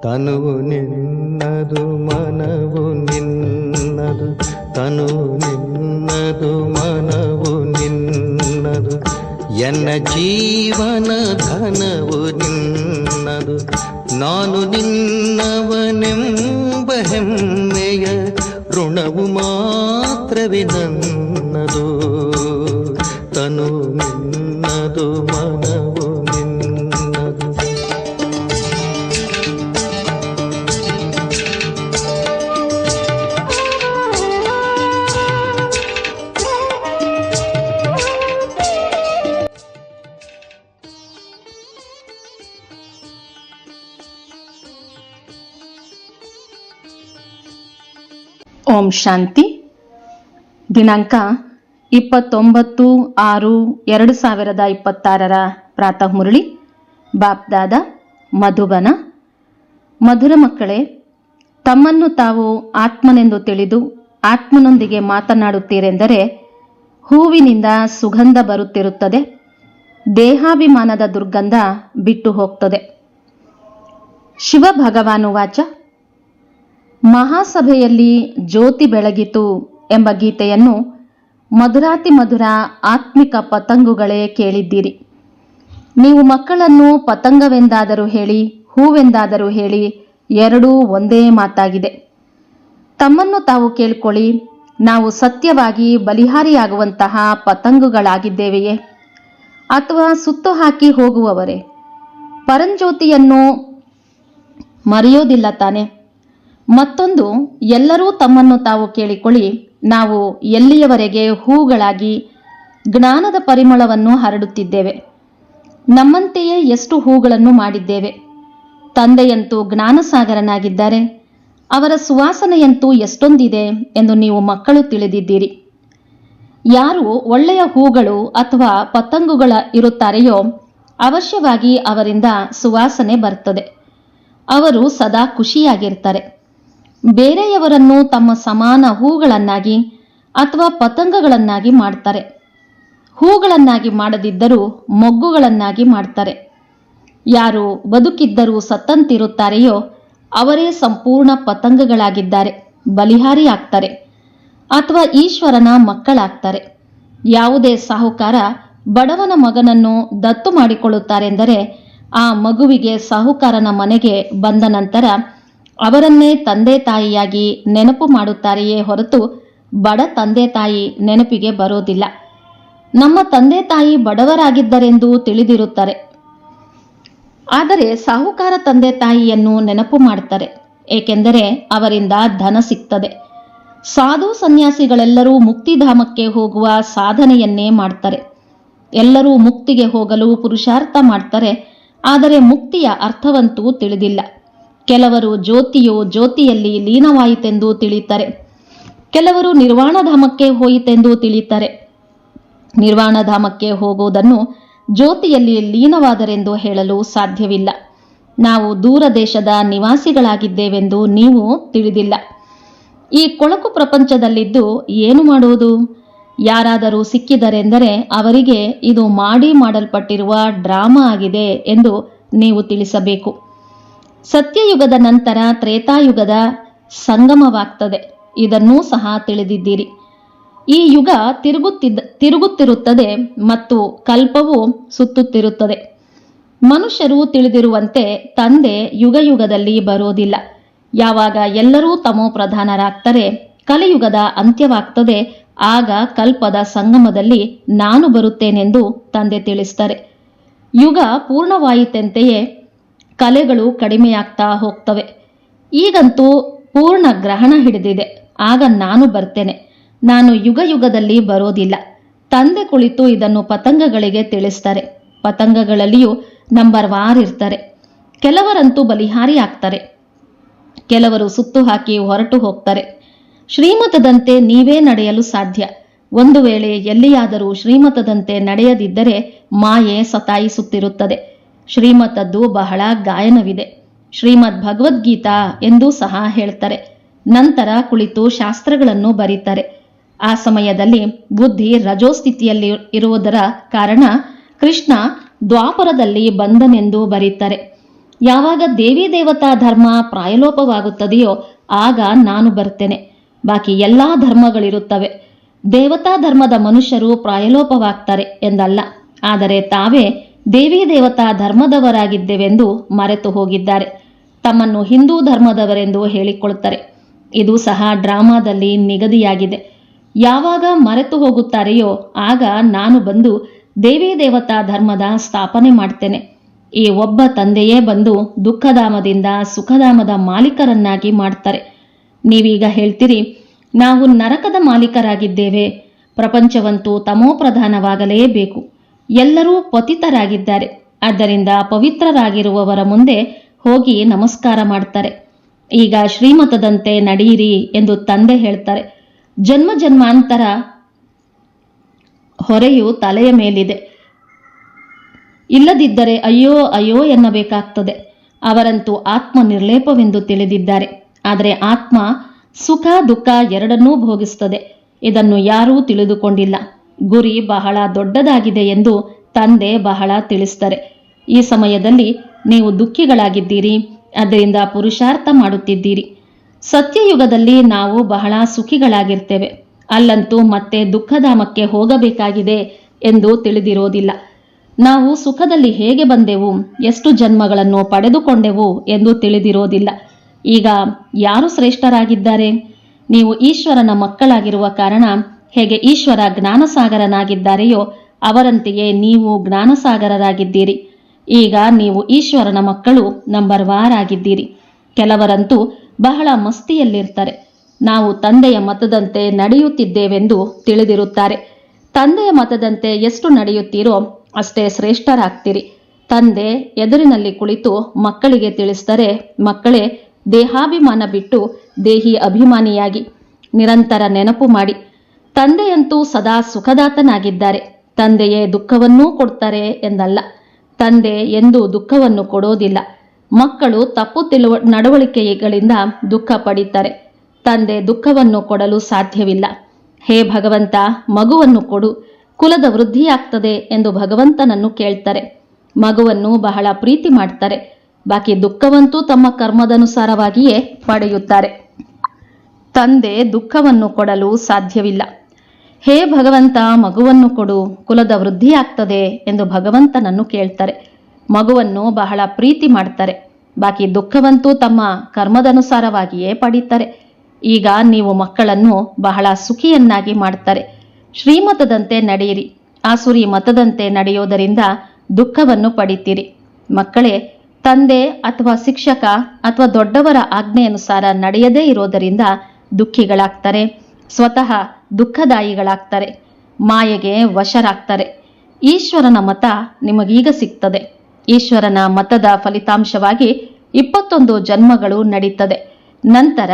ತನುವು ನಿನ್ನದು ಮನವು ನಿನ್ನದು, ತನುವು ನಿನ್ನದು ಮನವು ನಿನ್ನದು, ಎನ್ನ ಜೀವನ ಧನವು ನಿನ್ನದು. ನಾನು ನಿನ್ನವನೆಂಬ ಹೆಮ್ಮೆಯ ಋಣವು ಮಾತ್ರವೇ ನನ್ನದು. ತನು ನಿನ್ನದು ಮನವು ನಿನ್ನದು. ಓಂ ಶಾಂತಿ. ದಿನಾಂಕ 29/6/2026 ಪ್ರಾತಃ ಮುರಳಿ. ಬಾಪ್ದಾದ ಮಧುಬನ. ಮಧುರ ಮಕ್ಕಳೇ, ತಮ್ಮನ್ನು ತಾವು ಆತ್ಮನೆಂದು ತಿಳಿದು ಆತ್ಮನೊಂದಿಗೆ ಮಾತನಾಡುತ್ತೀರೆಂದರೆ ಹೂವಿನಿಂದ ಸುಗಂಧ ಬರುತ್ತಿರುತ್ತದೆ, ದೇಹಾಭಿಮಾನದ ದುರ್ಗಂಧ ಬಿಟ್ಟು ಹೋಗ್ತದೆ. ಶಿವ ಭಗವಾನುವಾಚ: ಮಹಾಸಭೆಯಲ್ಲಿ ಜ್ಯೋತಿ ಬೆಳಗಿತು ಎಂಬ ಗೀತೆಯನ್ನು ಮಧುರಾತಿ ಮಧುರ ಆತ್ಮಿಕ ಪತಂಗುಗಳೇ ಕೇಳಿದ್ದೀರಿ. ನೀವು ಮಕ್ಕಳನ್ನು ಪತಂಗವೆಂದಾದರೂ ಹೇಳಿ, ಹೂವೆಂದಾದರೂ ಹೇಳಿ, ಎರಡೂ ಒಂದೇ ಮಾತಾಗಿದೆ. ತಮ್ಮನ್ನು ತಾವು ಕೇಳಿಕೊಳ್ಳಿ, ನಾವು ಸತ್ಯವಾಗಿ ಬಲಿಹಾರಿಯಾಗುವಂತಹ ಪತಂಗುಗಳಾಗಿದ್ದೇವೆಯೇ ಅಥವಾ ಸುತ್ತು ಹಾಕಿ ಹೋಗುವವರೇ? ಪರಂಜ್ಯೋತಿಯನ್ನು ಮರೆಯೋದಿಲ್ಲ ತಾನೆ? ಮತ್ತೊಂದು, ಎಲ್ಲರೂ ತಮ್ಮನ್ನು ತಾವು ಕೇಳಿಕೊಳ್ಳಿ, ನಾವು ಎಲ್ಲಿಯವರೆಗೆ ಹೂಗಳಾಗಿ ಜ್ಞಾನದ ಪರಿಮಳವನ್ನು ಹರಡುತ್ತಿದ್ದೇವೆ? ನಮ್ಮಂತೆಯೇ ಎಷ್ಟು ಹೂಗಳನ್ನು ಮಾಡಿದ್ದೇವೆ. ತಂದೆಯಂತೂ ಜ್ಞಾನಸಾಗರನಾಗಿದ್ದಾರೆ, ಅವರ ಸುವಾಸನೆಯಂತೂ ಎಷ್ಟೊಂದಿದೆ ಎಂದು ನೀವು ಮಕ್ಕಳು ತಿಳಿದಿದ್ದೀರಿ. ಯಾರು ಒಳ್ಳೆಯ ಹೂಗಳು ಅಥವಾ ಪತಂಗುಗಳ ಇರುತ್ತಾರೆಯೋ ಅವಶ್ಯವಾಗಿ ಅವರಿಂದ ಸುವಾಸನೆ ಬರ್ತದೆ. ಅವರು ಸದಾ ಖುಷಿಯಾಗಿರ್ತಾರೆ. ಬೇರೆಯವರನ್ನು ತಮ್ಮ ಸಮಾನ ಹೂಗಳನ್ನಾಗಿ ಅಥವಾ ಪತಂಗಗಳನ್ನಾಗಿ ಮಾಡ್ತಾರೆ. ಹೂಗಳನ್ನಾಗಿ ಮಾಡದಿದ್ದರೂ ಮೊಗ್ಗುಗಳನ್ನಾಗಿ ಮಾಡ್ತಾರೆ. ಯಾರು ಬದುಕಿದ್ದರೂ ಸತ್ತಂತಿರುತ್ತಾರೆಯೋ ಅವರೇ ಸಂಪೂರ್ಣ ಪತಂಗಗಳಾಗಿದ್ದಾರೆ, ಬಲಿಹಾರಿ ಆಗ್ತಾರೆ ಅಥವಾ ಈಶ್ವರನ ಮಕ್ಕಳಾಗ್ತಾರೆ. ಯಾವುದೇ ಸಾಹುಕಾರ ಬಡವನ ಮಗನನ್ನು ದತ್ತು ಮಾಡಿಕೊಳ್ಳುತ್ತಾರೆಂದರೆ ಆ ಮಗುವಿಗೆ ಸಾಹುಕಾರನ ಮನೆಗೆ ಬಂದ ನಂತರ ಅವರನ್ನೇ ತಂದೆ ತಾಯಿಯಾಗಿ ನೆನಪು ಮಾಡುತ್ತಾರೆಯೇ ಹೊರತು ಬಡ ತಂದೆ ತಾಯಿ ನೆನಪಿಗೆ ಬರೋದಿಲ್ಲ. ನಮ್ಮ ತಂದೆ ತಾಯಿ ಬಡವರಾಗಿದ್ದರೆಂದು ತಿಳಿದಿರುತ್ತಾರೆ, ಆದರೆ ಸಾಹುಕಾರ ತಂದೆ ತಾಯಿಯನ್ನು ನೆನಪು ಮಾಡ್ತಾರೆ, ಏಕೆಂದರೆ ಅವರಿಂದ ಧನ ಸಿಗ್ತದೆ. ಸಾಧು ಸನ್ಯಾಸಿಗಳೆಲ್ಲರೂ ಮುಕ್ತಿಧಾಮಕ್ಕೆ ಹೋಗುವ ಸಾಧನೆಯನ್ನೇ ಮಾಡ್ತಾರೆ. ಎಲ್ಲರೂ ಮುಕ್ತಿಗೆ ಹೋಗಲು ಪುರುಷಾರ್ಥ ಮಾಡ್ತಾರೆ, ಆದರೆ ಮುಕ್ತಿಯ ಅರ್ಥವಂತೂ ತಿಳಿದಿಲ್ಲ. ಕೆಲವರು ಜ್ಯೋತಿಯು ಜ್ಯೋತಿಯಲ್ಲಿ ಲೀನವಾಯಿತೆಂದು ತಿಳಿತಾರೆ, ಕೆಲವರು ನಿರ್ವಾಣಧಾಮಕ್ಕೆ ಹೋಯಿತೆಂದು ತಿಳಿತಾರೆ. ನಿರ್ವಾಣಧಾಮಕ್ಕೆ ಹೋಗುವುದನ್ನು ಜ್ಯೋತಿಯಲ್ಲಿ ಲೀನವಾದರೆಂದು ಹೇಳಲು ಸಾಧ್ಯವಿಲ್ಲ. ನಾವು ದೂರ ದೇಶದ ನಿವಾಸಿಗಳಾಗಿದ್ದೇವೆಂದು ನೀವು ತಿಳಿದಿಲ್ಲ. ಈ ಕೊಳಕು ಪ್ರಪಂಚದಲ್ಲಿದ್ದು ಏನು ಮಾಡುವುದು? ಯಾರಾದರೂ ಸಿಕ್ಕಿದರೆಂದರೆ ಅವರಿಗೆ ಇದು ಮಾಡಲ್ಪಟ್ಟಿರುವ ಡ್ರಾಮಾ ಆಗಿದೆ ಎಂದು ನೀವು ತಿಳಿಸಬೇಕು. ಸತ್ಯಯುಗದ ನಂತರ ತ್ರೇತಾಯುಗದ ಸಂಗಮವಾಗ್ತದೆ, ಇದನ್ನೂ ಸಹ ತಿಳಿದಿದ್ದೀರಿ. ಈ ಯುಗ ತಿರುಗುತ್ತಿರುತ್ತದೆ ಮತ್ತು ಕಲ್ಪವು ಸುತ್ತುತ್ತಿರುತ್ತದೆ. ಮನುಷ್ಯರು ತಿಳಿದಿರುವಂತೆ ತಂದೆ ಯುಗದಲ್ಲಿ ಬರೋದಿಲ್ಲ. ಯಾವಾಗ ಎಲ್ಲರೂ ತಮೋ ಪ್ರಧಾನರಾಗ್ತಾರೆ, ಕಲಿಯುಗದ ಅಂತ್ಯವಾಗ್ತದೆ, ಆಗ ಕಲ್ಪದ ಸಂಗಮದಲ್ಲಿ ನಾನು ಬರುತ್ತೇನೆಂದು ತಂದೆ ತಿಳಿಸ್ತಾರೆ. ಯುಗ ಪೂರ್ಣವಾಯಿತೆಂತೆಯೇ ಕಲೆಗಳು ಕಡಿಮೆಯಾಗ್ತಾ ಹೋಗ್ತವೆ. ಈಗಂತೂ ಪೂರ್ಣ ಗ್ರಹಣ ಹಿಡಿದಿದೆ, ಆಗ ನಾನು ಬರ್ತೇನೆ. ನಾನು ಯುಗದಲ್ಲಿ ಬರೋದಿಲ್ಲ. ತಂದೆ ಕುಳಿತು ಇದನ್ನು ಪತಂಗಗಳಿಗೆ ತಿಳಿಸ್ತಾರೆ. ಪತಂಗಗಳಲ್ಲಿಯೂ ನಂಬರ್ ವಾರ್ ಇರ್ತಾರೆ. ಕೆಲವರಂತೂ ಬಲಿಹಾರಿ ಆಗ್ತಾರೆ, ಕೆಲವರು ಸುತ್ತು ಹಾಕಿ ಹೊರಟು ಹೋಗ್ತಾರೆ. ಶ್ರೀಮತದಂತೆ ನೀವೇ ನಡೆಯಲು ಸಾಧ್ಯ. ಒಂದು ವೇಳೆ ಎಲ್ಲಿಯಾದರೂ ಶ್ರೀಮತದಂತೆ ನಡೆಯದಿದ್ದರೆ ಮಾಯೆ ಸತಾಯಿಸುತ್ತಿರುತ್ತದೆ. ಶ್ರೀಮತದ್ದು ಬಹಳ ಗಾಯನವಿದೆ. ಶ್ರೀಮದ್ ಭಗವದ್ಗೀತಾ ಎಂದೂ ಸಹ ಹೇಳ್ತಾರೆ. ನಂತರ ಕುಳಿತು ಶಾಸ್ತ್ರಗಳನ್ನು ಬರೀತಾರೆ. ಆ ಸಮಯದಲ್ಲಿ ಬುದ್ಧಿ ರಜೋಸ್ಥಿತಿಯಲ್ಲಿ ಇರುವುದರ ಕಾರಣ ಕೃಷ್ಣ ದ್ವಾಪರದಲ್ಲಿ ಬಂದನೆಂದು ಬರೀತಾರೆ. ಯಾವಾಗ ದೇವಿ ದೇವತಾ ಧರ್ಮ ಪ್ರಾಯಲೋಪವಾಗುತ್ತದೆಯೋ ಆಗ ನಾನು ಬರ್ತೇನೆ. ಬಾಕಿ ಎಲ್ಲಾ ಧರ್ಮಗಳಿರುತ್ತವೆ. ದೇವತಾ ಧರ್ಮದ ಮನುಷ್ಯರು ಪ್ರಾಯಲೋಪವಾಗ್ತಾರೆ ಎಂದಲ್ಲ, ಆದರೆ ತಾವೇ ದೇವಿ ದೇವತಾ ಧರ್ಮದವರಾಗಿದ್ದೇವೆಂದು ಮರೆತು ಹೋಗಿದ್ದಾರೆ. ತಮ್ಮನ್ನು ಹಿಂದೂ ಧರ್ಮದವರೆಂದು ಹೇಳಿಕೊಳ್ತಾರೆ. ಇದು ಸಹ ಡ್ರಾಮಾದಲ್ಲಿ ನಿಗದಿಯಾಗಿದೆ. ಯಾವಾಗ ಮರೆತು ಹೋಗುತ್ತಾರೆಯೋ ಆಗ ನಾನು ಬಂದು ದೇವಿ ದೇವತಾ ಧರ್ಮದ ಸ್ಥಾಪನೆ ಮಾಡ್ತೇನೆ. ಈ ಒಬ್ಬ ತಂದೆಯೇ ಬಂದು ದುಃಖಧಾಮದಿಂದ ಸುಖಧಾಮದ ಮಾಲೀಕರನ್ನಾಗಿ ಮಾಡ್ತಾರೆ. ನೀವೀಗ ಹೇಳ್ತೀರಿ, ನಾವು ನರಕದ ಮಾಲೀಕರಾಗಿದ್ದೇವೆ, ಪ್ರಪಂಚವಂತೂ ತಮೋಪ್ರಧಾನವಾಗಲೇಬೇಕು, ಎಲ್ಲರೂ ಪತಿತರಾಗಿದ್ದಾರೆ, ಆದ್ದರಿಂದ ಪವಿತ್ರರಾಗಿರುವವರ ಮುಂದೆ ಹೋಗಿ ನಮಸ್ಕಾರ ಮಾಡ್ತಾರೆ. ಈಗ ಶ್ರೀಮತದಂತೆ ನಡೆಯಿರಿ ಎಂದು ತಂದೆ ಹೇಳ್ತಾರೆ. ಜನ್ಮ ಜನ್ಮಾಂತರ ಹೊರೆಯು ತಲೆಯ ಮೇಲಿದೆ. ಇಲ್ಲದಿದ್ದರೆ ಅಯ್ಯೋ ಅಯ್ಯೋ ಎನ್ನಬೇಕಾಗ್ತದೆ. ಅವರಂತೂ ಆತ್ಮ ನಿರ್ಲೇಪವೆಂದು ತಿಳಿದಿದ್ದಾರೆ. ಆದರೆ ಆತ್ಮ ಸುಖ ದುಃಖ ಎರಡನ್ನೂ ಭೋಗಿಸ್ತದೆ. ಇದನ್ನು ಯಾರೂ ತಿಳಿದುಕೊಂಡಿಲ್ಲ. ಗುರಿ ಬಹಳ ದೊಡ್ಡದಾಗಿದೆ ಎಂದು ತಂದೆ ಬಹಳ ತಿಳಿಸ್ತಾರೆ. ಈ ಸಮಯದಲ್ಲಿ ನೀವು ದುಃಖಿಗಳಾಗಿದ್ದೀರಿ, ಅದರಿಂದ ಪುರುಷಾರ್ಥ ಮಾಡುತ್ತಿದ್ದೀರಿ. ಸತ್ಯಯುಗದಲ್ಲಿ ನಾವು ಬಹಳ ಸುಖಿಗಳಾಗಿರ್ತೇವೆ. ಅಲ್ಲಂತೂ ಮತ್ತೆ ದುಃಖಧಾಮಕ್ಕೆ ಹೋಗಬೇಕಾಗಿದೆ ಎಂದು ತಿಳಿದಿರೋದಿಲ್ಲ. ನಾವು ಸುಖದಲ್ಲಿ ಹೇಗೆ ಬಂದೆವು, ಎಷ್ಟು ಜನ್ಮಗಳನ್ನು ಪಡೆದುಕೊಂಡೆವು ಎಂದು ತಿಳಿದಿರೋದಿಲ್ಲ. ಈಗ ಯಾರು ಶ್ರೇಷ್ಠರಾಗಿದ್ದಾರೆ? ನೀವು ಈಶ್ವರನ ಮಕ್ಕಳಾಗಿರುವ ಕಾರಣ ಹೇಗೆ ಈಶ್ವರ ಜ್ಞಾನಸಾಗರನಾಗಿದ್ದಾರೆಯೋ ಅವರಂತೆಯೇ ನೀವು ಜ್ಞಾನಸಾಗರರಾಗಿದ್ದೀರಿ. ಈಗ ನೀವು ಈಶ್ವರನ ಮಕ್ಕಳು ನಂಬರ್ 1 ಆಗಿದ್ದೀರಿ. ಕೆಲವರಂತೂ ಬಹಳ ಮಸ್ತಿಯಲ್ಲಿರ್ತಾರೆ. ನಾವು ತಂದೆಯ ಮತದಂತೆ ನಡೆಯುತ್ತಿದ್ದೇವೆಂದು ತಿಳಿದಿರುತ್ತಾರೆ. ತಂದೆಯ ಮತದಂತೆ ಎಷ್ಟು ನಡೆಯುತ್ತೀರೋ ಅಷ್ಟೇ ಶ್ರೇಷ್ಠರಾಗ್ತೀರಿ. ತಂದೆ ಎದುರಿನಲ್ಲಿ ಕುಳಿತು ಮಕ್ಕಳಿಗೆ ತಿಳಿಸ್ತಾರೆ, ಮಕ್ಕಳೇ, ದೇಹಾಭಿಮಾನ ಬಿಟ್ಟು ದೇಹಿ ಅಭಿಮಾನಿಯಾಗಿ ನಿರಂತರ ನೆನಪು ಮಾಡಿ. ತಂದೆಯಂತೂ ಸದಾ ಸುಖದಾತನಾಗಿದ್ದಾರೆ. ತಂದೆಯೇ ದುಃಖವನ್ನೂ ಕೊಡ್ತಾರೆ ಎಂದಲ್ಲ. ತಂದೆ ಎಂದೂ ದುಃಖವನ್ನು ಕೊಡೋದಿಲ್ಲ. ಮಕ್ಕಳು ತಪ್ಪು ನಡವಳಿಕೆಗಳಿಂದ ದುಃಖ ಪಡೀತಾರೆ. ತಂದೆ ದುಃಖವನ್ನು ಕೊಡಲು ಸಾಧ್ಯವಿಲ್ಲ. ಹೇ ಭಗವಂತ, ಮಗುವನ್ನು ಕೊಡು, ಕುಲದ ವೃದ್ಧಿಯಾಗ್ತದೆ ಎಂದು ಭಗವಂತನನ್ನು ಕೇಳ್ತಾರೆ. ಮಗುವನ್ನು ಬಹಳ ಪ್ರೀತಿ ಮಾಡ್ತಾರೆ. ಬಾಕಿ ದುಃಖವಂತೂ ತಮ್ಮ ಕರ್ಮದನುಸಾರವಾಗಿಯೇ ಪಡೆಯುತ್ತಾರೆ. ತಂದೆ ದುಃಖವನ್ನು ಕೊಡಲು ಸಾಧ್ಯವಿಲ್ಲ. ಹೇ ಭಗವಂತ, ಮಗುವನ್ನು ಕೊಡು, ಕುಲದ ವೃದ್ಧಿಯಾಗ್ತದೆ ಎಂದು ಭಗವಂತನನ್ನು ಕೇಳ್ತಾರೆ. ಮಗುವನ್ನು ಬಹಳ ಪ್ರೀತಿ ಮಾಡ್ತಾರೆ. ಬಾಕಿ ದುಃಖವಂತೂ ತಮ್ಮ ಕರ್ಮದನುಸಾರವಾಗಿಯೇ ಪಡೀತಾರೆ. ಈಗ ನೀವು ಮಕ್ಕಳನ್ನು ಬಹಳ ಸುಖಿಯನ್ನಾಗಿ ಮಾಡ್ತಾರೆ. ಶ್ರೀಮತದಂತೆ ನಡೆಯಿರಿ. ಆಸುರಿ ಮತದಂತೆ ನಡೆಯೋದರಿಂದ ದುಃಖವನ್ನು ಪಡಿತೀರಿ. ಮಕ್ಕಳೇ, ತಂದೆ ಅಥವಾ ಶಿಕ್ಷಕ ಅಥವಾ ದೊಡ್ಡವರ ಆಜ್ಞೆಯನುಸಾರ ನಡೆಯದೇ ಇರೋದರಿಂದ ದುಃಖಿಗಳಾಗ್ತಾರೆ. ಸ್ವತಃ ದುಃಖದಾಯಿಗಳಾಗ್ತಾರೆ. ಮಾಯೆಗೆ ವಶರಾಗ್ತಾರೆ. ಈಶ್ವರನ ಮತ ನಿಮಗೀಗ ಸಿಗ್ತದೆ. ಈಶ್ವರನ ಮತದ ಫಲಿತಾಂಶವಾಗಿ 21 ಜನ್ಮಗಳು ನಡೀತದೆ. ನಂತರ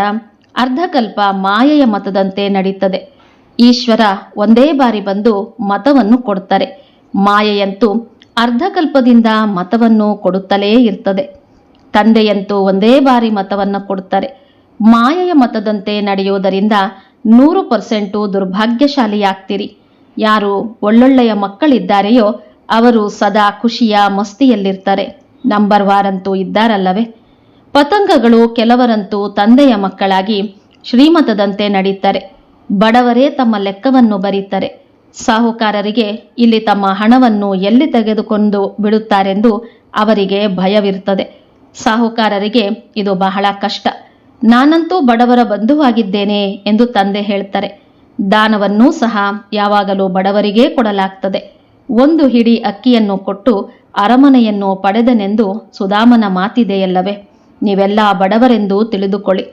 ಅರ್ಧಕಲ್ಪ ಮಾಯೆಯ ಮತದಂತೆ ನಡೀತದೆ. ಈಶ್ವರ ಒಂದೇ ಬಾರಿ ಬಂದು ಮತವನ್ನು ಕೊಡ್ತಾರೆ. ಮಾಯೆಯಂತೂ ಅರ್ಧಕಲ್ಪದಿಂದ ಮತವನ್ನು ಕೊಡುತ್ತಲೇ ಇರ್ತದೆ. ತಂದೆಯಂತೂ ಒಂದೇ ಬಾರಿ ಮತವನ್ನು ಕೊಡ್ತಾರೆ. ಮಾಯೆಯ ಮತದಂತೆ ನಡೆಯುವುದರಿಂದ 100% ದುರ್ಭಾಗ್ಯಶಾಲಿಯಾಗ್ತೀರಿ. ಯಾರು ಒಳ್ಳೊಳ್ಳೆಯ ಮಕ್ಕಳಿದ್ದಾರೆಯೋ ಅವರು ಸದಾ ಖುಷಿಯ ಮಸ್ತಿಯಲ್ಲಿರ್ತಾರೆ. ನಂಬರ್ 1 ಅಂತೂ ಇದ್ದಾರಲ್ಲವೇ? ಪತಂಗಗಳು ಕೆಲವರಂತೂ ತಂದೆಯ ಮಕ್ಕಳಾಗಿ ಶ್ರೀಮತದಂತೆ ನಡೀತಾರೆ. ಬಡವರೇ ತಮ್ಮ ಲೆಕ್ಕವನ್ನು ಬರೀತಾರೆ. ಸಾಹುಕಾರರಿಗೆ ಇಲ್ಲಿ ತಮ್ಮ ಹಣವನ್ನು ಎಲ್ಲಿ ತೆಗೆದುಕೊಂಡು ಬಿಡುತ್ತಾರೆಂದು ಅವರಿಗೆ ಭಯವಿರ್ತದೆ. ಸಾಹುಕಾರರಿಗೆ ಇದು ಬಹಳ ಕಷ್ಟ. ನಾನಂತೂ ಬಡವರ ಬಂಧುವಾಗಿದ್ದೇನೆ ಎಂದು ತಂದೆ ಹೇಳ್ತಾರೆ. ದಾನವನ್ನೂ ಸಹ ಯಾವಾಗಲೂ ಬಡವರಿಗೇ ಕೊಡಲಾಗ್ತದೆ. 1 ಹಿಡಿ ಅಕ್ಕಿಯನ್ನು ಕೊಟ್ಟು ಅರಮನೆಯನ್ನು ಪಡೆದನೆಂದು ಸುಧಾಮನ ಮಾತಿದೆಯಲ್ಲವೇ? ನೀವೆಲ್ಲ ಬಡವರೆಂದು ತಿಳಿದುಕೊಳ್ಳಿ.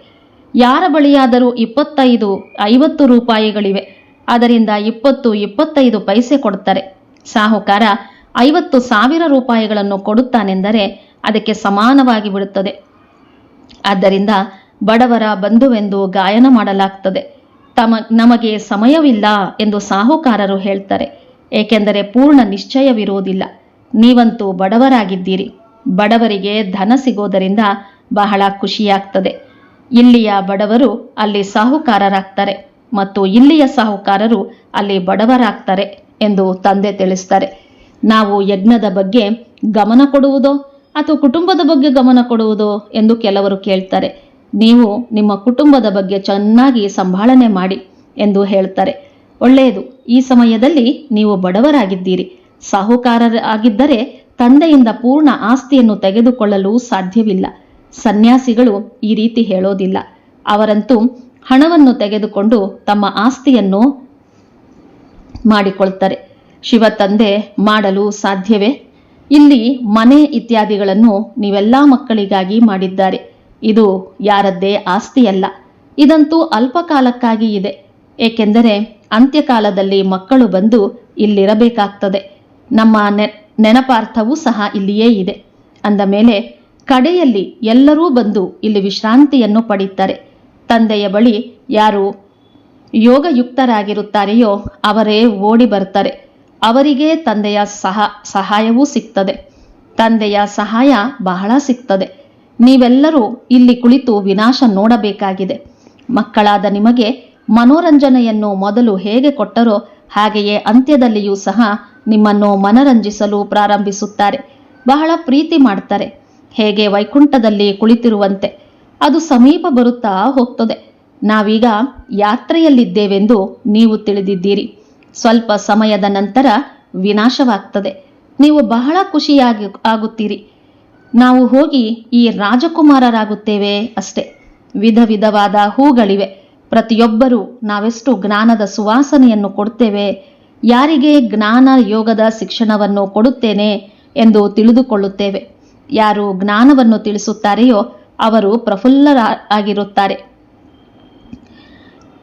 ಯಾರ ಬಳಿಯಾದರೂ 25-50 ರೂಪಾಯಿಗಳಿವೆ. ಅದರಿಂದ 20-25 ಪೈಸೆ ಕೊಡ್ತಾರೆ. ಸಾಹುಕಾರ 50,000 ರೂಪಾಯಿಗಳನ್ನು ಕೊಡುತ್ತಾನೆಂದರೆ ಅದಕ್ಕೆ ಸಮಾನವಾಗಿ ಬಿಡುತ್ತದೆ. ಆದ್ದರಿಂದ ಬಡವರ ಬಂಧುವೆಂದು ಗಾಯನ ಮಾಡಲಾಗ್ತದೆ. ನಮಗೆ ಸಮಯವಿಲ್ಲ ಎಂದು ಸಾಹುಕಾರರು ಹೇಳ್ತಾರೆ. ಏಕೆಂದರೆ ಪೂರ್ಣ ನಿಶ್ಚಯವಿರುವುದಿಲ್ಲ. ನೀವಂತೂ ಬಡವರಾಗಿದ್ದೀರಿ. ಬಡವರಿಗೆ ಧನ ಸಿಗೋದರಿಂದ ಬಹಳ ಖುಷಿಯಾಗ್ತದೆ. ಇಲ್ಲಿಯ ಬಡವರು ಅಲ್ಲಿ ಸಾಹುಕಾರರಾಗ್ತಾರೆ ಮತ್ತು ಇಲ್ಲಿಯ ಸಾಹುಕಾರರು ಅಲ್ಲಿ ಬಡವರಾಗ್ತಾರೆ ಎಂದು ತಂದೆ ತಿಳಿಸ್ತಾರೆ. ನಾವು ಯಜ್ಞದ ಬಗ್ಗೆ ಗಮನ ಕೊಡುವುದೋ ಅಥವಾ ಕುಟುಂಬದ ಬಗ್ಗೆ ಗಮನ ಕೊಡುವುದೋ ಎಂದು ಕೆಲವರು ಕೇಳ್ತಾರೆ. ನೀವು ನಿಮ್ಮ ಕುಟುಂಬದ ಬಗ್ಗೆ ಚೆನ್ನಾಗಿ ಸಂಭಾಳನೆ ಮಾಡಿ ಎಂದು ಹೇಳ್ತಾರೆ. ಒಳ್ಳೆಯದು. ಈ ಸಮಯದಲ್ಲಿ ನೀವು ಬಡವರಾಗಿದ್ದೀರಿ. ಸಾಹುಕಾರರಾಗಿದ್ದರೆ ತಂದೆಯಿಂದ ಪೂರ್ಣ ಆಸ್ತಿಯನ್ನು ತೆಗೆದುಕೊಳ್ಳಲು ಸಾಧ್ಯವಿಲ್ಲ. ಸನ್ಯಾಸಿಗಳು ಈ ರೀತಿ ಹೇಳೋದಿಲ್ಲ. ಅವರಂತೂ ಹಣವನ್ನು ತೆಗೆದುಕೊಂಡು ತಮ್ಮ ಆಸ್ತಿಯನ್ನು ಮಾಡಿಕೊಳ್ತಾರೆ. ಶಿವ ತಂದೆ ಮಾಡಲು ಸಾಧ್ಯವೇ? ಇಲ್ಲಿ ಮನೆ ಇತ್ಯಾದಿಗಳನ್ನು ನೀವೆಲ್ಲಾ ಮಕ್ಕಳಿಗಾಗಿ ಮಾಡಿದ್ದಾರೆ. ಇದು ಯಾರದ್ದೇ ಆಸ್ತಿಯಲ್ಲ. ಇದಂತೂ ಅಲ್ಪಕಾಲಕ್ಕಾಗಿ ಇದೆ. ಏಕೆಂದರೆ ಅಂತ್ಯಕಾಲದಲ್ಲಿ ಮಕ್ಕಳು ಬಂದು ಇಲ್ಲಿರಬೇಕಾಗ್ತದೆ. ನಮ್ಮ ನೆನಪಾರ್ಥವೂ ಸಹ ಇಲ್ಲಿಯೇ ಇದೆ. ಅಂದ ಮೇಲೆ ಕಡೆಯಲ್ಲಿ ಎಲ್ಲರೂ ಬಂದು ಇಲ್ಲಿ ವಿಶ್ರಾಂತಿಯನ್ನು ಪಡೀತಾರೆ. ತಂದೆಯ ಬಳಿ ಯಾರು ಯೋಗಯುಕ್ತರಾಗಿರುತ್ತಾರೆಯೋ ಅವರೇ ಓಡಿ ಬರ್ತಾರೆ. ಅವರಿಗೆ ತಂದೆಯ ಸಹಾಯವೂ ಸಿಗ್ತದೆ. ತಂದೆಯ ಸಹಾಯ ಬಹಳ ಸಿಗ್ತದೆ. ನೀವೆಲ್ಲರೂ ಇಲ್ಲಿ ಕುಳಿತು ವಿನಾಶ ನೋಡಬೇಕಾಗಿದೆ. ಮಕ್ಕಳಾದ ನಿಮಗೆ ಮನೋರಂಜನೆಯನ್ನು ಮೊದಲು ಹೇಗೆ ಕೊಟ್ಟರೋ ಹಾಗೆಯೇ ಅಂತ್ಯದಲ್ಲಿಯೂ ಸಹ ನಿಮ್ಮನ್ನು ಮನರಂಜಿಸಲು ಪ್ರಾರಂಭಿಸುತ್ತಾರೆ. ಬಹಳ ಪ್ರೀತಿ ಮಾಡ್ತಾರೆ. ಹೇಗೆ ವೈಕುಂಠದಲ್ಲಿ ಕುಳಿತಿರುವಂತೆ. ಅದು ಸಮೀಪ ಬರುತ್ತಾ ಹೋಗ್ತದೆ. ನಾವೀಗ ಯಾತ್ರೆಯಲ್ಲಿದ್ದೇವೆಂದು ನೀವು ತಿಳಿದಿದ್ದೀರಿ. ಸ್ವಲ್ಪ ಸಮಯದ ನಂತರ ವಿನಾಶವಾಗ್ತದೆ. ನೀವು ಬಹಳ ಆಗುತ್ತೀರಿ. ನಾವು ಹೋಗಿ ಈ ರಾಜಕುಮಾರರಾಗುತ್ತೇವೆ ಅಷ್ಟೇ. ವಿಧ ವಿಧವಾದ ಹೂಗಳಿವೆ. ಪ್ರತಿಯೊಬ್ಬರೂ ನಾವೆಷ್ಟು ಜ್ಞಾನದ ಸುವಾಸನೆಯನ್ನು ಕೊಡ್ತೇವೆ. ಯಾರಿಗೆ ಜ್ಞಾನ ಯೋಗದ ಶಿಕ್ಷಣವನ್ನು ಕೊಡುತ್ತೇನೆ ಎಂದು ತಿಳಿದುಕೊಳ್ಳುತ್ತೇವೆ. ಯಾರು ಜ್ಞಾನವನ್ನು ತಿಳಿಸುತ್ತಾರೆಯೋ ಅವರು ಪ್ರಫುಲ್ಲರಾಗಿರುತ್ತಾರೆ.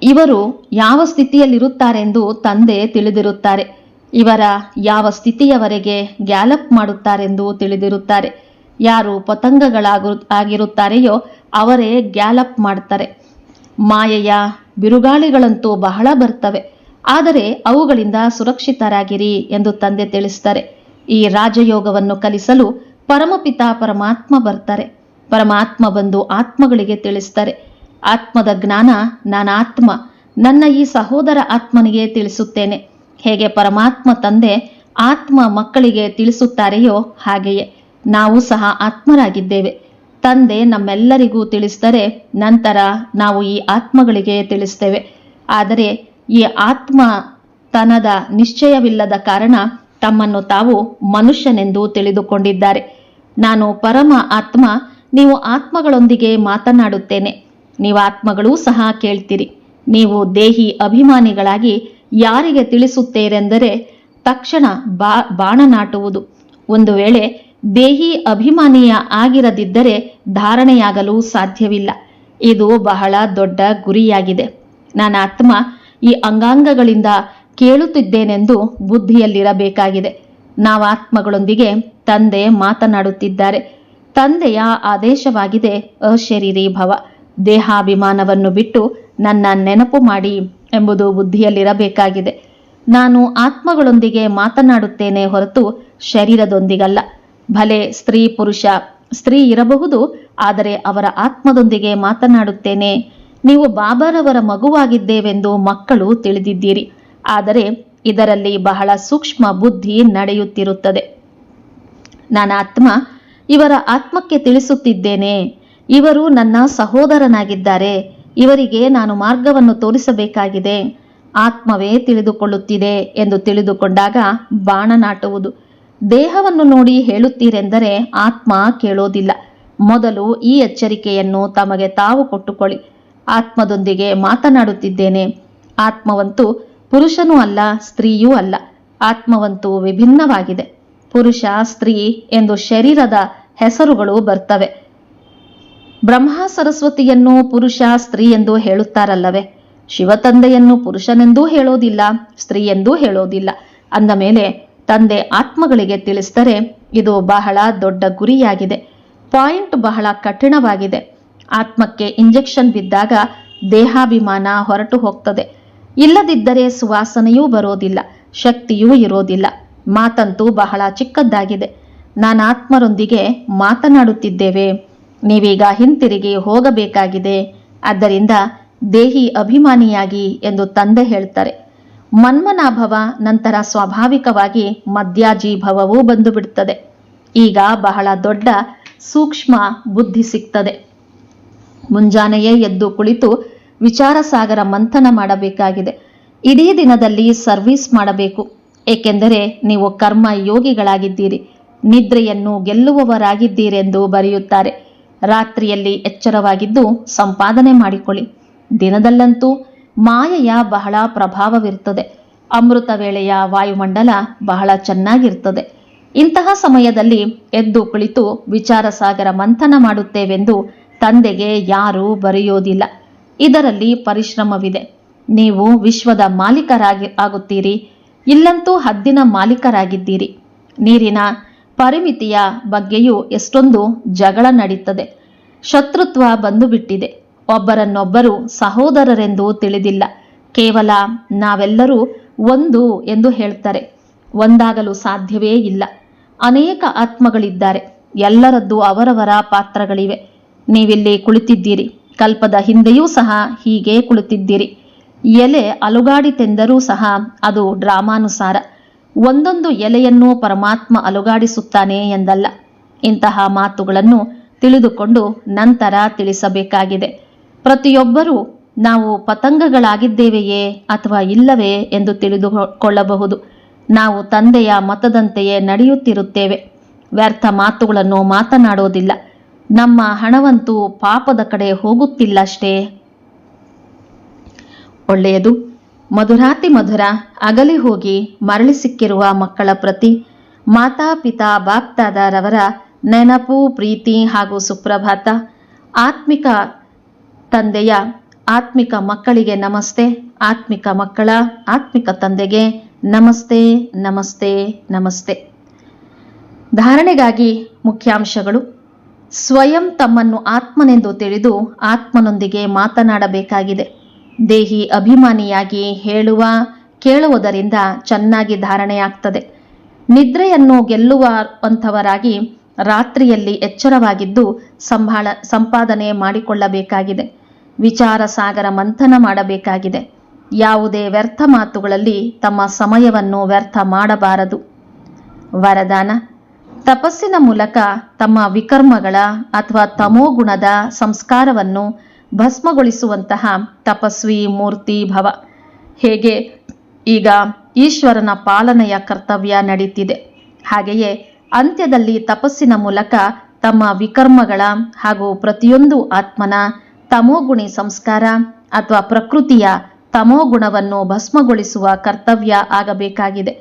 ಇವರು ಯಾವ ಸ್ಥಿತಿಯಲ್ಲಿರುತ್ತಾರೆಂದು ತಂದೆ ತಿಳಿದಿರುತ್ತಾರೆ. ಇವರ ಯಾವ ಸ್ಥಿತಿಯವರೆಗೆ ಗ್ಯಾಲಪ್ ಮಾಡುತ್ತಾರೆಂದು ತಿಳಿದಿರುತ್ತಾರೆ. ಯಾರು ಪತಂಗಗಳಾಗಿರುತ್ತಾರೆಯೋ ಅವರೇ ಗ್ಯಾಲಪ್ ಮಾಡ್ತಾರೆ. ಮಾಯೆಯ ಬಿರುಗಾಳಿಗಳಂತೂ ಬಹಳ ಬರ್ತವೆ. ಆದರೆ ಅವುಗಳಿಂದ ಸುರಕ್ಷಿತರಾಗಿರಿ ಎಂದು ತಂದೆ ತಿಳಿಸ್ತಾರೆ. ಈ ರಾಜಯೋಗವನ್ನು ಕಲಿಸಲು ಪರಮಪಿತ ಪರಮಾತ್ಮ ಬರ್ತಾರೆ. ಪರಮಾತ್ಮ ಬಂದು ಆತ್ಮಗಳಿಗೆ ತಿಳಿಸ್ತಾರೆ. ಆತ್ಮದ ಜ್ಞಾನ ನಾನಾತ್ಮ ನನ್ನ ಈ ಸಹೋದರ ಆತ್ಮನಿಗೆ ತಿಳಿಸುತ್ತೇನೆ. ಹೇಗೆ ಪರಮಾತ್ಮ ತಂದೆ ಆತ್ಮ ಮಕ್ಕಳಿಗೆ ತಿಳಿಸುತ್ತಾರೆಯೋ ಹಾಗೆಯೇ ನಾವು ಸಹ ಆತ್ಮರಾಗಿದ್ದೇವೆ. ತಂದೆ ನಮ್ಮೆಲ್ಲರಿಗೂ ತಿಳಿಸಿದರೆ ನಂತರ ನಾವು ಈ ಆತ್ಮಗಳಿಗೆ ತಿಳಿಸ್ತೇವೆ. ಆದರೆ ಈ ಆತ್ಮತನದ ನಿಶ್ಚಯವಿಲ್ಲದ ಕಾರಣ ತಮ್ಮನ್ನು ತಾವು ಮನುಷ್ಯನೆಂದು ತಿಳಿದುಕೊಂಡಿದ್ದಾರೆ. ನಾನು ಪರಮ ಆತ್ಮ, ನೀವು ಆತ್ಮಗಳೊಂದಿಗೆ ಮಾತನಾಡುತ್ತೇನೆ. ನೀವು ಆತ್ಮಗಳೂ ಸಹ ಕೇಳ್ತೀರಿ. ನೀವು ದೇಹಿ ಅಭಿಮಾನಿಗಳಾಗಿ ಯಾರಿಗೆ ತಿಳಿಸುತ್ತೀರೆಂದರೆ ತಕ್ಷಣ ಬಾಣ ನಾಟುವುದು. ಒಂದು ವೇಳೆ ದೇಹಿ ಅಭಿಮಾನಿಯ ಆಗಿರದಿದ್ದರೆ ಧಾರಣೆಯಾಗಲು ಸಾಧ್ಯವಿಲ್ಲ. ಇದು ಬಹಳ ದೊಡ್ಡ ಗುರಿಯಾಗಿದೆ. ನಾನು ಆತ್ಮ ಈ ಅಂಗಾಂಗಗಳಿಂದ ಕೇಳುತ್ತಿದ್ದೇನೆಂದು ಬುದ್ಧಿಯಲ್ಲಿರಬೇಕಾಗಿದೆ. ನಾವು ಆತ್ಮಗಳೊಂದಿಗೆ ತಂದೆ ಮಾತನಾಡುತ್ತಿದ್ದಾರೆ. ತಂದೆಯ ಆದೇಶವಾಗಿದೆ ಅಶರೀರಿ ಭವ. ದೇಹಾಭಿಮಾನವನ್ನು ಬಿಟ್ಟು ನನ್ನ ನೆನಪು ಮಾಡಿ ಎಂಬುದು ಬುದ್ಧಿಯಲ್ಲಿರಬೇಕಾಗಿದೆ. ನಾನು ಆತ್ಮಗಳೊಂದಿಗೆ ಮಾತನಾಡುತ್ತೇನೆ ಹೊರತು ಶರೀರದೊಂದಿಗಲ್ಲ. ಭಲೆ ಸ್ತ್ರೀ ಪುರುಷ ಸ್ತ್ರೀ ಇರಬಹುದು, ಆದರೆ ಅವರ ಆತ್ಮದೊಂದಿಗೆ ಮಾತನಾಡುತ್ತೇನೆ. ನೀವು ಬಾಬಾರವರ ಮಗುವಾಗಿದ್ದೇವೆಂದು ಮಕ್ಕಳು ತಿಳಿದಿದ್ದೀರಿ. ಆದರೆ ಇದರಲ್ಲಿ ಬಹಳ ಸೂಕ್ಷ್ಮ ಬುದ್ಧಿ ನಡೆಯುತ್ತಿರುತ್ತದೆ. ನಾನು ಆತ್ಮ ಇವರ ಆತ್ಮಕ್ಕೆ ತಿಳಿಸುತ್ತಿದ್ದೇನೆ. ಇವರು ನನ್ನ ಸಹೋದರನಾಗಿದ್ದಾರೆ. ಇವರಿಗೆ ನಾನು ಮಾರ್ಗವನ್ನು ತೋರಿಸಬೇಕಾಗಿದೆ. ಆತ್ಮವೇ ತಿಳಿದುಕೊಳ್ಳುತ್ತಿದೆ ಎಂದು ತಿಳಿದುಕೊಂಡಾಗ ಬಾಣ ನಾಟುವುದು. ದೇಹವನ್ನು ನೋಡಿ ಹೇಳುತ್ತೀರೆಂದರೆ ಆತ್ಮ ಕೇಳೋದಿಲ್ಲ. ಮೊದಲು ಈ ಎಚ್ಚರಿಕೆಯನ್ನು ತಮಗೆ ತಾವು ಕೊಟ್ಟುಕೊಳ್ಳಿ. ಆತ್ಮದೊಂದಿಗೆ ಮಾತನಾಡುತ್ತಿದ್ದೇನೆ. ಆತ್ಮವಂತೂ ಪುರುಷನೂ ಅಲ್ಲ, ಸ್ತ್ರೀಯೂ ಅಲ್ಲ. ಆತ್ಮವಂತೂ ವಿಭಿನ್ನವಾಗಿದೆ. ಪುರುಷ ಸ್ತ್ರೀ ಎಂದು ಶರೀರದ ಹೆಸರುಗಳು ಬರ್ತವೆ. ಬ್ರಹ್ಮ ಸರಸ್ವತಿಯನ್ನು ಪುರುಷ ಸ್ತ್ರೀ ಎಂದು ಹೇಳುತ್ತಾರಲ್ಲವೇ? ಶಿವತಂದೆಯನ್ನು ಪುರುಷನೆಂದೂ ಹೇಳೋದಿಲ್ಲ, ಸ್ತ್ರೀ ಎಂದೂ ಹೇಳೋದಿಲ್ಲ. ಅಂದ ಮೇಲೆ ತಂದೆ ಆತ್ಮಗಳಿಗೆ ತಿಳಿಸಿದರೆ ಇದು ಬಹಳ ದೊಡ್ಡ ಗುರಿಯಾಗಿದೆ. ಪಾಯಿಂಟ್ ಬಹಳ ಕಠಿಣವಾಗಿದೆ. ಆತ್ಮಕ್ಕೆ ಇಂಜೆಕ್ಷನ್ ಬಿದ್ದಾಗ ದೇಹಾಭಿಮಾನ ಹೊರಟು ಹೋಗ್ತದೆ. ಇಲ್ಲದಿದ್ದರೆ ಸುವಾಸನೆಯೂ ಬರೋದಿಲ್ಲ, ಶಕ್ತಿಯೂ ಇರೋದಿಲ್ಲ. ಮಾತಂತೂ ಬಹಳ ಚಿಕ್ಕದ್ದಾಗಿದೆ. ನಾನು ಆತ್ಮರೊಂದಿಗೆ ಮಾತನಾಡುತ್ತಿದ್ದೇವೆ. ನೀವೀಗ ಹಿಂತಿರುಗಿ ಹೋಗಬೇಕಾಗಿದೆ. ಆದ್ದರಿಂದ ದೇಹಿ ಅಭಿಮಾನಿಯಾಗಿ ಎಂದು ತಂದೆ ಹೇಳ್ತಾರೆ. ಮನ್ಮನಾಭವ ನಂತರ ಸ್ವಾಭಾವಿಕವಾಗಿ ಮಧ್ಯಾಜೀಭವವೂ ಬಂದು ಬಿಡುತ್ತದೆ. ಈಗ ಬಹಳ ದೊಡ್ಡ ಸೂಕ್ಷ್ಮ ಬುದ್ಧಿ ಸಿಗ್ತದೆ. ಮುಂಜಾನೆಯೇ ಎದ್ದು ಕುಳಿತು ವಿಚಾರ ಸಾಗರ ಮಂಥನ ಮಾಡಬೇಕಾಗಿದೆ. ಇಡೀ ದಿನದಲ್ಲಿ ಸರ್ವಿಸ್ ಮಾಡಬೇಕು. ಏಕೆಂದರೆ ನೀವು ಕರ್ಮ ಯೋಗಿಗಳಾಗಿದ್ದೀರಿ, ನಿದ್ರೆಯನ್ನು ಗೆಲ್ಲುವವರಾಗಿದ್ದೀರೆಂದು ಬರೆಯುತ್ತಾರೆ. ರಾತ್ರಿಯಲ್ಲಿ ಎಚ್ಚರವಾಗಿದ್ದು ಸಂಪಾದನೆ ಮಾಡಿಕೊಳ್ಳಿ. ದಿನದಲ್ಲಂತೂ ಮಾಯೆಯ ಬಹಳ ಪ್ರಭಾವವಿರುತ್ತದೆ. ಅಮೃತ ವೇಳೆಯ ವಾಯುಮಂಡಲ ಬಹಳ ಚೆನ್ನಾಗಿರ್ತದೆ. ಇಂತಹ ಸಮಯದಲ್ಲಿ ಎದ್ದು ಕುಳಿತು ವಿಚಾರ ಸಾಗರ ಮಂಥನ ಮಾಡುತ್ತೇವೆಂದು ತಂದೆಗೆ ಯಾರೂ ಬರೆಯೋದಿಲ್ಲ. ಇದರಲ್ಲಿ ಪರಿಶ್ರಮವಿದೆ. ನೀವು ವಿಶ್ವದ ಆಗುತ್ತೀರಿ, ಇಲ್ಲಂತೂ ಹದ್ದಿನ ಮಾಲೀಕರಾಗಿದ್ದೀರಿ. ನೀರಿನ ಪರಿಮಿತಿಯ ಬಗ್ಗೆಯೂ ಎಷ್ಟೊಂದು ಜಗಳ ನಡೀತದೆ. ಶತ್ರುತ್ವ ಬಂದು ಬಿಟ್ಟಿದೆ. ಒಬ್ಬರನ್ನೊಬ್ಬರು ಸಹೋದರರೆಂದು ತಿಳಿದಿಲ್ಲ. ಕೇವಲ ನಾವೆಲ್ಲರೂ ಒಂದು ಎಂದು ಹೇಳ್ತಾರೆ. ಒಂದಾಗಲು ಸಾಧ್ಯವೇ ಇಲ್ಲ. ಅನೇಕ ಆತ್ಮಗಳಿದ್ದಾರೆ. ಎಲ್ಲರದ್ದು ಅವರವರ ಪಾತ್ರಗಳಿವೆ. ನೀವಿಲ್ಲಿ ಕುಳಿತಿದ್ದೀರಿ. ಕಲ್ಪದ ಹಿಂದೆಯೂ ಸಹ ಹೀಗೆ ಕುಳಿತಿದ್ದೀರಿ. ಎಲೆ ಅಲುಗಾಡಿತೆಂದರೂ ಸಹ ಅದು ಡ್ರಾಮಾನುಸಾರ. ಒಂದೊಂದು ಎಲೆಯನ್ನು ಪರಮಾತ್ಮ ಅಲುಗಾಡಿಸುತ್ತಾನೆ ಎಂದಲ್ಲ. ಇಂತಹ ಮಾತುಗಳನ್ನು ತಿಳಿದುಕೊಂಡು ನಂತರ ತಿಳಿಸಬೇಕಾಗಿದೆ. ಪ್ರತಿಯೊಬ್ಬರೂ ನಾವು ಪತಂಗಗಳಾಗಿದ್ದೇವೆಯೇ ಅಥವಾ ಇಲ್ಲವೇ ಎಂದು ತಿಳಿದುಕೊಳ್ಳಬಹುದು. ನಾವು ತಂದೆಯ ಮತದಂತೆಯೇ ನಡೆಯುತ್ತಿರುತ್ತೇವೆ. ವ್ಯರ್ಥ ಮಾತುಗಳನ್ನು ಮಾತನಾಡೋದಿಲ್ಲ. ನಮ್ಮ ಹಣವಂತೂ ಪಾಪದ ಕಡೆ ಹೋಗುತ್ತಿಲ್ಲಷ್ಟೇ. ಒಳ್ಳೆಯದು. ಮಧುರಾತಿ ಮಧುರ ಅಗಲಿ ಹೋಗಿ ಮರಳಿ ಸಿಕ್ಕಿರುವ ಮಕ್ಕಳ ಪ್ರತಿ ಮಾತಾಪಿತಾ ಬಾಪ್ದಾದರವರ ನೆನಪು, ಪ್ರೀತಿ ಹಾಗೂ ಸುಪ್ರಭಾತ. ಆತ್ಮಿಕ ತಂದೆಯ ಆತ್ಮಿಕ ಮಕ್ಕಳಿಗೆ ನಮಸ್ತೆ. ಆತ್ಮಿಕ ಮಕ್ಕಳ ಆತ್ಮಿಕ ತಂದೆಗೆ ನಮಸ್ತೆ, ನಮಸ್ತೆ, ನಮಸ್ತೆ. ಧಾರಣೆಗಾಗಿ ಮುಖ್ಯಾಂಶಗಳು. ಸ್ವಯಂ ತಮ್ಮನ್ನು ಆತ್ಮನೆಂದು ತಿಳಿದು ಆತ್ಮನೊಂದಿಗೆ ಮಾತನಾಡಬೇಕಾಗಿದೆ. ದೇಹಿ ಅಭಿಮಾನಿಯಾಗಿ ಹೇಳುವ ಕೇಳುವುದರಿಂದ ಚೆನ್ನಾಗಿ ಧಾರಣೆಯಾಗ್ತದೆ. ನಿದ್ರೆಯನ್ನು ಗೆಲ್ಲುವಂಥವರಾಗಿ ರಾತ್ರಿಯಲ್ಲಿ ಎಚ್ಚರವಾಗಿದ್ದು ಸಂಪಾದನೆ ಮಾಡಿಕೊಳ್ಳಬೇಕಾಗಿದೆ. ವಿಚಾರ ಸಾಗರ ಮಂಥನ ಮಾಡಬೇಕಾಗಿದೆ. ಯಾವುದೇ ವ್ಯರ್ಥ ಮಾತುಗಳಲ್ಲಿ ತಮ್ಮ ಸಮಯವನ್ನು ವ್ಯರ್ಥ ಮಾಡಬಾರದು. ವರದಾನ: ತಪಸ್ಸಿನ ಮೂಲಕ ತಮ್ಮ ವಿಕರ್ಮಗಳ ಅಥವಾ ತಮೋಗುಣದ ಸಂಸ್ಕಾರವನ್ನು ಭಸ್ಮಗೊಳಿಸುವಂತಹ ತಪಸ್ವಿ ಮೂರ್ತಿ ಭವ. ಹೇಗೆ ಈಗ ಈಶ್ವರನ ಪಾಲನೆಯ ಕರ್ತವ್ಯ ನಡೀತಿದೆ, ಹಾಗೆಯೇ ಅಂತ್ಯದಲ್ಲಿ ತಪಸ್ಸಿನ ಮೂಲಕ ತಮ್ಮ ವಿಕರ್ಮಗಳ ಹಾಗೂ ಪ್ರತಿಯೊಂದು ಆತ್ಮನ ತಮೋಗುಣಿ ಸಂಸ್ಕಾರ ಅಥವಾ ಪ್ರಕೃತಿಯ ತಮೋಗುಣವನ್ನು ಭಸ್ಮಗೊಳಿಸುವ ಕರ್ತವ್ಯ ಆಗಬೇಕಾಗಿದೆ.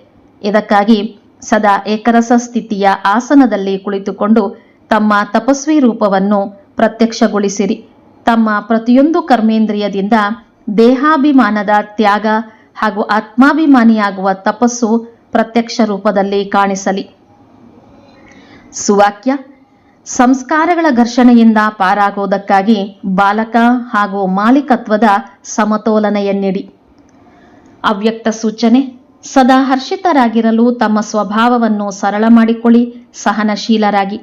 ಇದಕ್ಕಾಗಿ ಸದಾ ಏಕರಸ ಸ್ಥಿತಿಯ ಆಸನದಲ್ಲಿ ಕುಳಿತುಕೊಂಡು ತಮ್ಮ ತಪಸ್ವಿ ರೂಪವನ್ನು ಪ್ರತ್ಯಕ್ಷಗೊಳಿಸಿರಿ. ತಮ್ಮ ಪ್ರತಿಯೊಂದು ಕರ್ಮೇಂದ್ರಿಯದಿಂದ ದೇಹಾಭಿಮಾನದ ತ್ಯಾಗ ಹಾಗೂ ಆತ್ಮಾಭಿಮಾನಿಯಾಗುವ ತಪಸ್ಸು ಪ್ರತ್ಯಕ್ಷ ರೂಪದಲ್ಲಿ ಕಾಣಿಸಲಿ. ಸುವಾಕ್ಯ: ಸಂಸ್ಕಾರಗಳ ಘರ್ಷಣೆಯಿಂದ ಪಾರಾಗುವುದಕ್ಕಾಗಿ ಬಾಲಕ ಹಾಗೂ ಮಾಲೀಕತ್ವದ ಸಮತೋಲನೆಯನ್ನಿಡಿ. ಅವ್ಯಕ್ತ ಸೂಚನೆ: ಸದಾ ಹರ್ಷಿತರಾಗಿರಲು ತಮ್ಮ ಸ್ವಭಾವವನ್ನು ಸರಳ ಮಾಡಿಕೊಳ್ಳಿ. ಸಹನಶೀಲರಾಗಿ.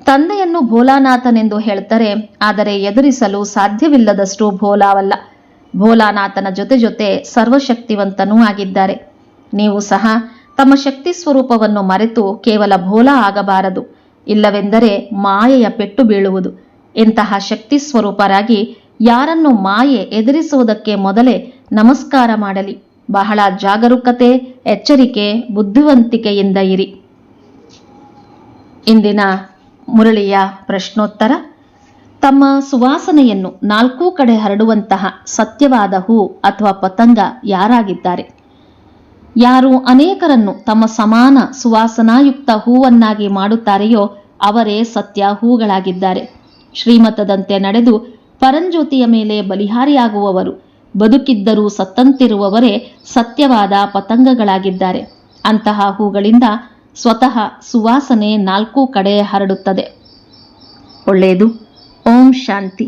ತಂದೆಯನ್ನು ಭೋಲಾನಾಥನೆಂದು ಹೇಳ್ತಾರೆ, ಆದರೆ ಎದುರಿಸಲು ಸಾಧ್ಯವಿಲ್ಲದಷ್ಟು ಭೋಲಾವಲ್ಲ. ಭೋಲಾನಾಥನ ಜೊತೆ ಸರ್ವಶಕ್ತಿವಂತನೂ ಆಗಿದ್ದಾರೆ. ನೀವು ಸಹ ತಮ್ಮ ಶಕ್ತಿ ಸ್ವರೂಪವನ್ನು ಮರೆತು ಕೇವಲ ಭೋಲಾ ಆಗಬಾರದು. ಇಲ್ಲವೆಂದರೆ ಮಾಯೆಯ ಪೆಟ್ಟು ಬೀಳುವುದು. ಇಂತಹ ಶಕ್ತಿ ಸ್ವರೂಪರಾಗಿ ಯಾರನ್ನು ಮಾಯೆ ಎದುರಿಸುವುದಕ್ಕೆ ಮೊದಲೇ ನಮಸ್ಕಾರ ಮಾಡಲಿ. ಬಹಳ ಜಾಗರೂಕತೆ, ಎಚ್ಚರಿಕೆ, ಬುದ್ಧಿವಂತಿಕೆಯಿಂದ ಇರಿ. ಇಂದಿನ ಮುರಳಿಯ ಪ್ರಶ್ನೋತ್ತರ: ತಮ್ಮ ಸುವಾಸನೆಯನ್ನು 4 ಕಡೆ ಹರಡುವಂತಹ ಸತ್ಯವಾದ ಹೂ ಅಥವಾ ಪತಂಗ ಯಾರಾಗಿದ್ದಾರೆ? ಯಾರು ಅನೇಕರನ್ನು ತಮ್ಮ ಸಮಾನ ಸುವಾಸನಾಯುಕ್ತ ಹೂವನ್ನಾಗಿ ಮಾಡುತ್ತಾರೆಯೋ ಅವರೇ ಸತ್ಯ ಹೂಗಳಾಗಿದ್ದಾರೆ. ಶ್ರೀಮತದಂತೆ ನಡೆದು ಪರಂಜ್ಯೋತಿಯ ಮೇಲೆ ಬಲಿಹಾರಿಯಾಗುವವರು, ಬದುಕಿದ್ದರೂ ಸತ್ತಂತಿರುವವರೇ ಸತ್ಯವಾದ ಪತಂಗಗಳಾಗಿದ್ದಾರೆ. ಅಂತಹ ಹೂಗಳಿಂದ ಸ್ವತಃ ಸುವಾಸನೆ 4 ಕಡೆ ಹರಡುತ್ತದೆ. ಒಳ್ಳೆಯದು. ಓಂ ಶಾಂತಿ.